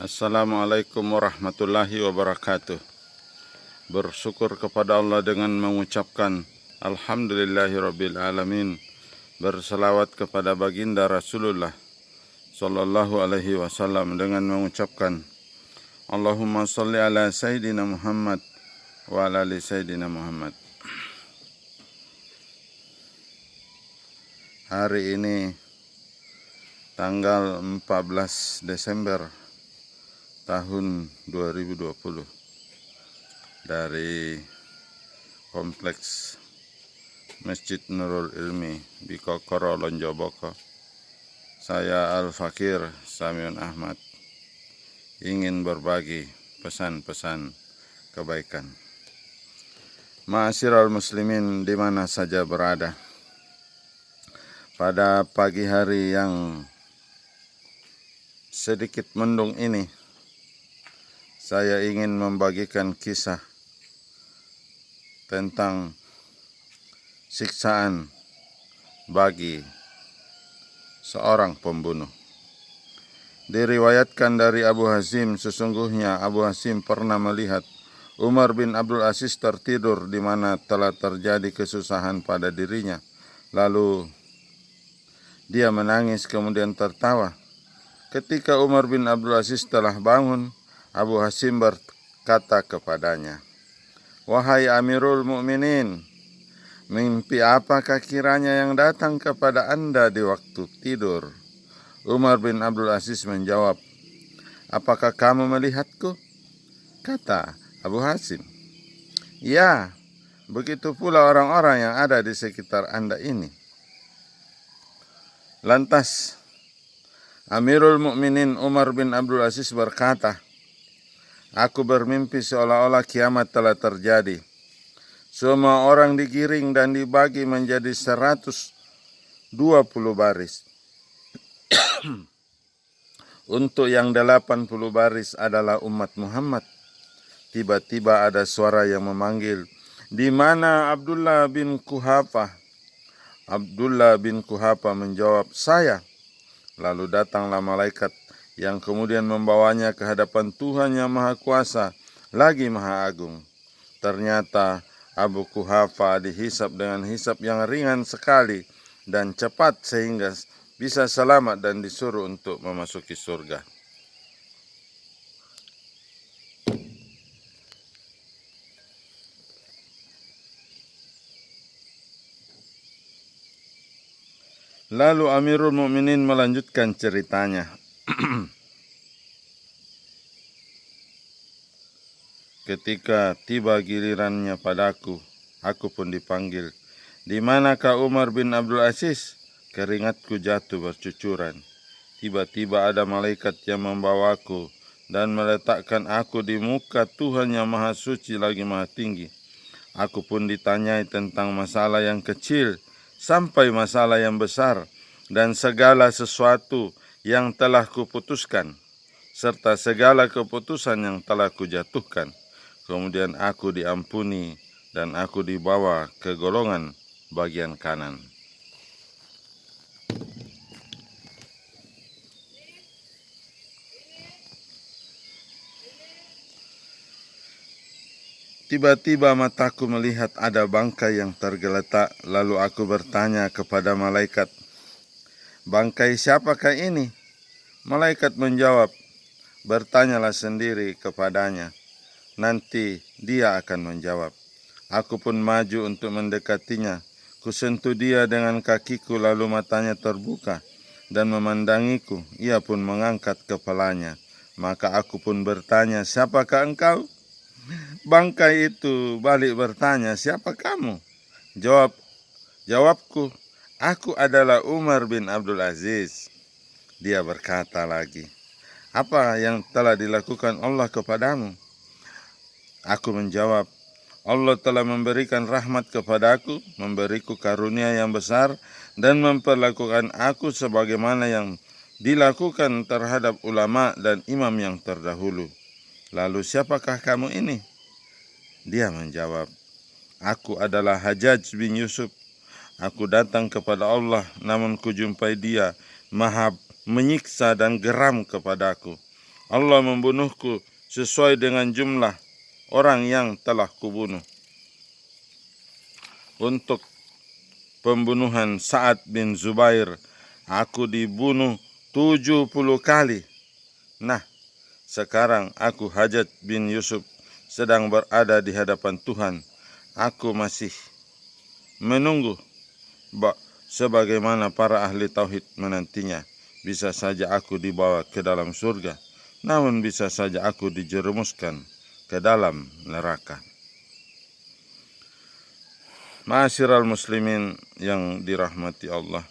Assalamualaikum warahmatullahi wabarakatuh. Bersyukur kepada Allah dengan mengucapkan Alhamdulillahirabbil alamin. Berselawat kepada baginda Rasulullah sallallahu alaihi wasallam dengan mengucapkan Allahumma sholli ala Sayyidina Muhammad wa ala ali Sayyidina Muhammad. Hari ini tanggal 14 Desember tahun 2020 dari Kompleks Masjid Nurul Ilmi Bikokoro Lonjoboko. Saya Al-Fakir Samiun Ahmad ingin berbagi pesan-pesan kebaikan. Ma'asyiral muslimin di mana saja berada. Pada pagi hari yang sedikit mendung ini, saya ingin membagikan kisah tentang siksaan bagi seorang pembunuh. Diriwayatkan dari Abu Hazim, sesungguhnya Abu Hazim pernah melihat Umar bin Abdul Aziz tertidur di mana telah terjadi kesusahan pada dirinya. Lalu dia menangis kemudian tertawa. Ketika Umar bin Abdul Aziz telah bangun, Abu Hazim berkata kepadanya, "Wahai Amirul Mukminin, mimpi apakah kiranya yang datang kepada Anda di waktu tidur?" Umar bin Abdul Aziz menjawab, "Apakah kamu melihatku?" Kata Abu Hazim, "Ya, begitu pula orang-orang yang ada di sekitar Anda ini." Lantas Amirul Mukminin Umar bin Abdul Aziz berkata, "Aku bermimpi seolah-olah kiamat telah terjadi. Semua orang digiring dan dibagi menjadi 120 baris. Untuk yang 80 baris adalah umat Muhammad. Tiba-tiba ada suara yang memanggil, 'Di mana Abdullah bin Quhafah?' Abdullah bin Quhafah menjawab, 'Saya.' Lalu datanglah malaikat yang kemudian membawanya ke hadapan Tuhan yang Maha Kuasa lagi Maha Agung. Ternyata Abu Quhafah dihisap dengan hisap yang ringan sekali dan cepat sehingga bisa selamat dan disuruh untuk memasuki surga." Lalu Amirul Mukminin melanjutkan ceritanya. Ketika tiba gilirannya padaku, aku pun dipanggil. "Di manakah Umar bin Abdul Aziz?" Keringatku jatuh bercucuran. Tiba-tiba ada malaikat yang membawaku dan meletakkan aku di muka Tuhan yang Maha Suci lagi Maha Tinggi. Aku pun ditanyai tentang masalah yang kecil sampai masalah yang besar dan segala sesuatu yang telah kuputuskan serta segala keputusan yang telah kujatuhkan. Kemudian aku diampuni dan aku dibawa ke golongan bagian kanan. Tiba-tiba mataku melihat ada bangkai yang tergeletak. Lalu aku bertanya kepada malaikat, "Bangkai siapakah ini?" Malaikat menjawab, "Bertanyalah sendiri kepadanya. Nanti dia akan menjawab." Aku pun maju untuk mendekatinya. Kusentuh dia dengan kakiku lalu matanya terbuka dan memandangiku. Ia pun mengangkat kepalanya. Maka aku pun bertanya, "Siapakah engkau?" Bangkai itu balik bertanya, "Siapa kamu?" Jawabku, "Aku adalah Umar bin Abdul Aziz." Dia berkata lagi, "Apa yang telah dilakukan Allah kepadamu?" Aku menjawab, "Allah telah memberikan rahmat kepadaku, memberiku karunia yang besar, dan memperlakukan aku sebagaimana yang dilakukan terhadap ulama dan imam yang terdahulu. Lalu siapakah kamu ini?" Dia menjawab, "Aku adalah Hajjaj bin Yusuf. Aku datang kepada Allah, namun kujumpai dia maha menyiksa dan geram kepadaku. Allah membunuhku sesuai dengan jumlah orang yang telah kubunuh. Untuk pembunuhan Sa'ad bin Zubair, aku dibunuh 70 kali. Nah, sekarang aku Hajjaj bin Yusuf sedang berada di hadapan Tuhan. Aku masih menunggu sebagaimana para ahli tauhid menantinya. Bisa saja aku dibawa ke dalam surga, namun bisa saja aku dijerumuskan ke dalam neraka. Ma'asyiral muslimin yang dirahmati Allah,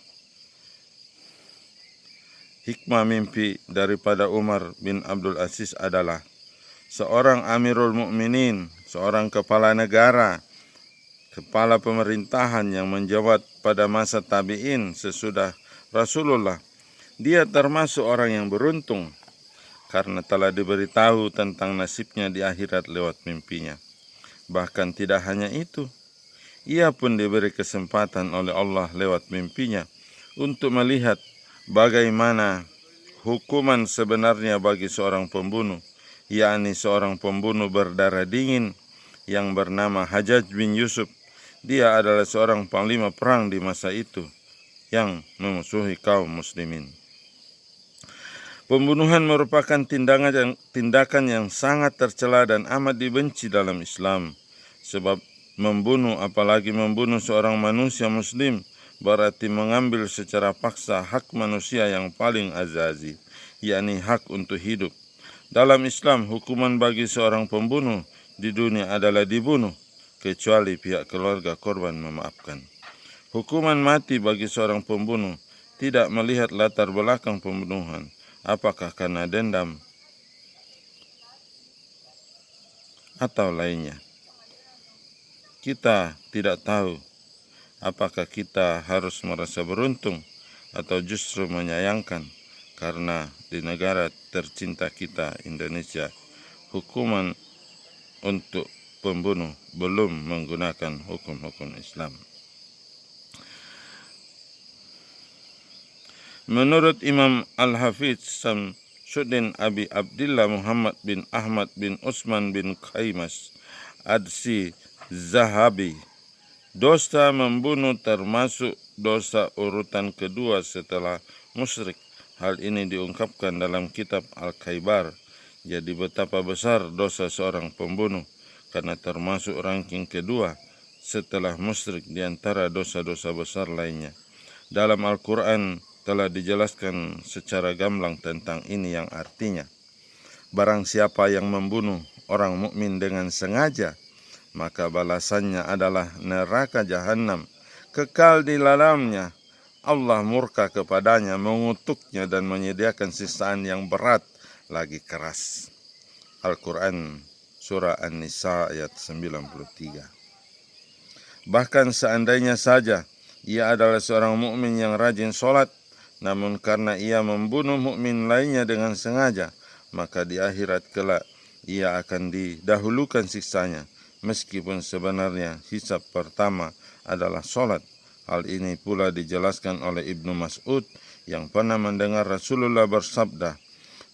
hikmah mimpi daripada Umar bin Abdul Aziz adalah seorang Amirul Mukminin, seorang kepala negara, kepala pemerintahan yang menjabat pada masa tabi'in sesudah Rasulullah. Dia termasuk orang yang beruntung karena telah diberitahu tentang nasibnya di akhirat lewat mimpinya. Bahkan tidak hanya itu, ia pun diberi kesempatan oleh Allah lewat mimpinya untuk melihat bagaimana hukuman sebenarnya bagi seorang pembunuh, yakni seorang pembunuh berdarah dingin yang bernama Hajjaj bin Yusuf. Dia adalah seorang panglima perang di masa itu yang memusuhi kaum muslimin. Pembunuhan merupakan tindakan yang sangat tercela dan amat dibenci dalam Islam. Sebab membunuh, apalagi membunuh seorang manusia muslim, berarti mengambil secara paksa hak manusia yang paling azazi, yakni hak untuk hidup. Dalam Islam, hukuman bagi seorang pembunuh di dunia adalah dibunuh, kecuali pihak keluarga korban memaafkan. Hukuman mati bagi seorang pembunuh tidak melihat latar belakang pembunuhan, apakah karena dendam atau lainnya. Kita tidak tahu apakah kita harus merasa beruntung atau justru menyayangkan karena di negara tercinta kita, Indonesia, hukuman untuk pembunuh belum menggunakan hukum-hukum Islam. Menurut Imam Al-Hafidz Syamsuddin Abi Abdillah Muhammad bin Ahmad bin Utsman bin Khaimas Adsi Zahabi, dosa membunuh termasuk dosa urutan kedua setelah musyrik. Hal ini diungkapkan dalam kitab Al-Khaibar. Jadi betapa besar dosa seorang pembunuh, karena termasuk ranking kedua setelah musyrik di antara dosa-dosa besar lainnya. Dalam Al-Quran telah dijelaskan secara gamblang tentang ini, yang artinya, barang siapa yang membunuh orang mukmin dengan sengaja, maka balasannya adalah neraka jahanam, kekal di dalamnya. Allah murka kepadanya, mengutuknya dan menyediakan siksaan yang berat lagi keras. Al-Quran Surah An-Nisa ayat 93. Bahkan seandainya saja ia adalah seorang mukmin yang rajin sholat, namun karena ia membunuh mukmin lainnya dengan sengaja, maka di akhirat kelak ia akan didahulukan siksanya, meskipun sebenarnya hisab pertama adalah sholat. Hal ini pula dijelaskan oleh Ibnu Mas'ud yang pernah mendengar Rasulullah bersabda,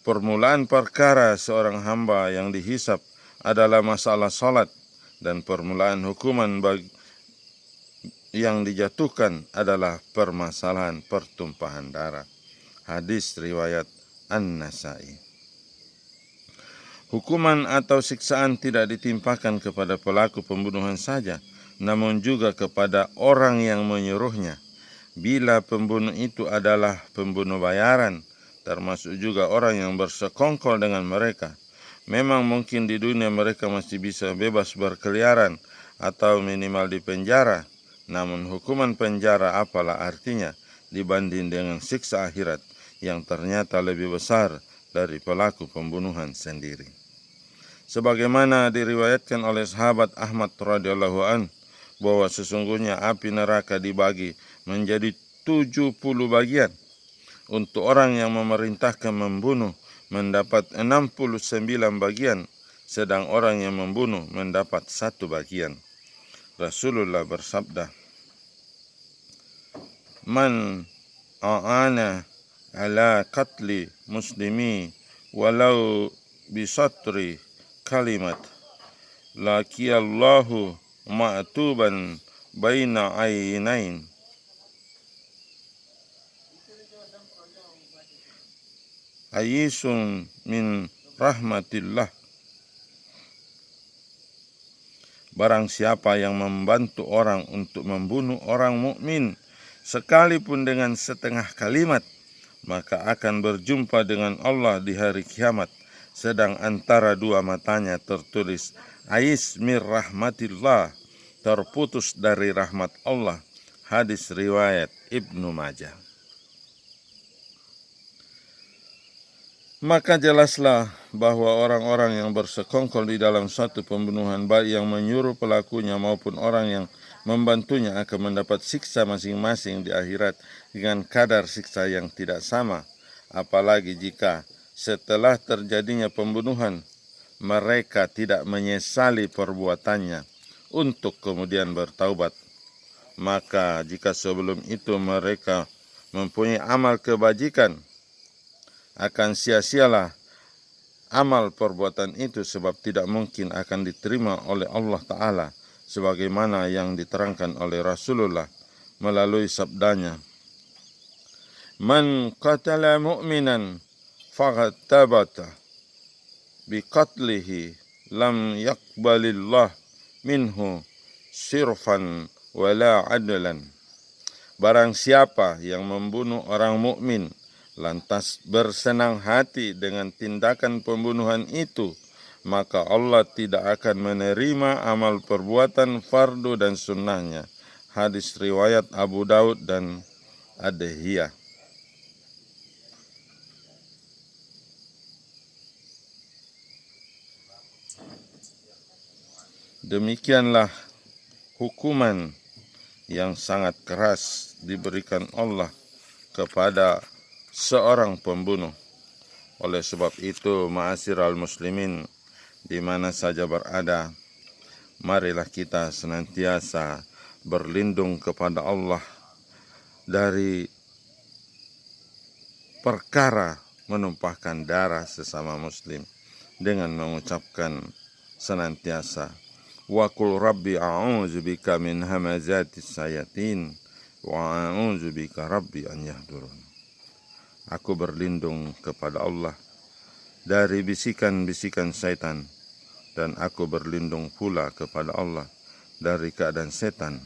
permulaan perkara seorang hamba yang dihisab adalah masalah sholat, dan permulaan hukuman yang dijatuhkan adalah permasalahan pertumpahan darah. Hadis riwayat An-Nasai. Hukuman atau siksaan tidak ditimpakan kepada pelaku pembunuhan saja, namun juga kepada orang yang menyuruhnya. Bila pembunuh itu adalah pembunuh bayaran, termasuk juga orang yang bersekongkol dengan mereka. Memang mungkin di dunia mereka masih bisa bebas berkeliaran atau minimal di penjara, namun hukuman penjara apalah artinya dibanding dengan siksa akhirat yang ternyata lebih besar dari pelaku pembunuhan sendiri. Sebagaimana diriwayatkan oleh sahabat Ahmad radhiyallahu an, bahwa sesungguhnya api neraka dibagi menjadi 70 bagian. Untuk orang yang memerintahkan membunuh mendapat 69 bagian, sedang orang yang membunuh mendapat 1 bagian. Rasulullah bersabda, man a'ana ala qatli muslimi walau bisatri kalimat laqiyallahu ma'tuban baina ainain ayisun min rahmatillah. Barang siapa yang membantu orang untuk membunuh orang mukmin sekalipun dengan setengah kalimat, maka akan berjumpa dengan Allah di hari kiamat, sedang antara dua matanya tertulis ais mir rahmatillah, terputus dari rahmat Allah. Hadis riwayat Ibnu Majah. Maka jelaslah bahwa orang-orang yang bersekongkol di dalam satu pembunuhan, baik yang menyuruh pelakunya maupun orang yang membantunya, akan mendapat siksa masing-masing di akhirat dengan kadar siksa yang tidak sama. Apalagi jika setelah terjadinya pembunuhan mereka tidak menyesali perbuatannya untuk kemudian bertaubat. Maka jika sebelum itu mereka mempunyai amal kebajikan, akan sia-sialah amal perbuatan itu, sebab tidak mungkin akan diterima oleh Allah Ta'ala, sebagaimana yang diterangkan oleh Rasulullah melalui sabdanya, man qatala mu'minan faqad tabata biqatlihi lam yaqbalillah minhu sirfan wala adlan. Barang siapa yang membunuh orang mukmin lantas bersenang hati dengan tindakan pembunuhan itu, maka Allah tidak akan menerima amal perbuatan fardu dan sunnahnya. Hadis riwayat Abu Daud dan Ad-Dihiyah. Demikianlah hukuman yang sangat keras diberikan Allah kepada seorang pembunuh. Oleh sebab itu, ma'asyiral muslimin di mana saja berada, marilah kita senantiasa berlindung kepada Allah dari perkara menumpahkan darah sesama muslim dengan mengucapkan senantiasa wa qul rabbi a'udzubika min hamazatis sayatin wa a'udzubika rabbi an yahdurun. Aku berlindung kepada Allah dari bisikan-bisikan syaitan, dan aku berlindung pula kepada Allah dari keadaan setan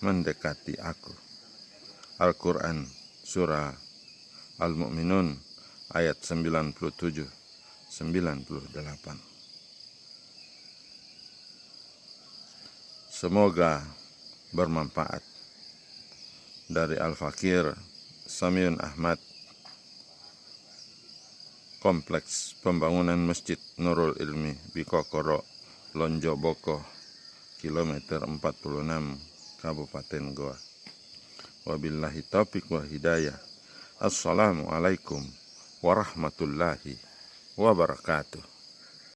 mendekati aku. Al-Quran Surah Al-Mu'minun ayat 97-98. Semoga bermanfaat. Dari Al-Fakir Samiun Ahmad, Kompleks Pembangunan Masjid Nurul Ilmi, Bikokoro, Lonjoboko, kilometer 46, Kabupaten Goa. Wabillahi taufiq wa hidayah. Assalamualaikum warahmatullahi wabarakatuh.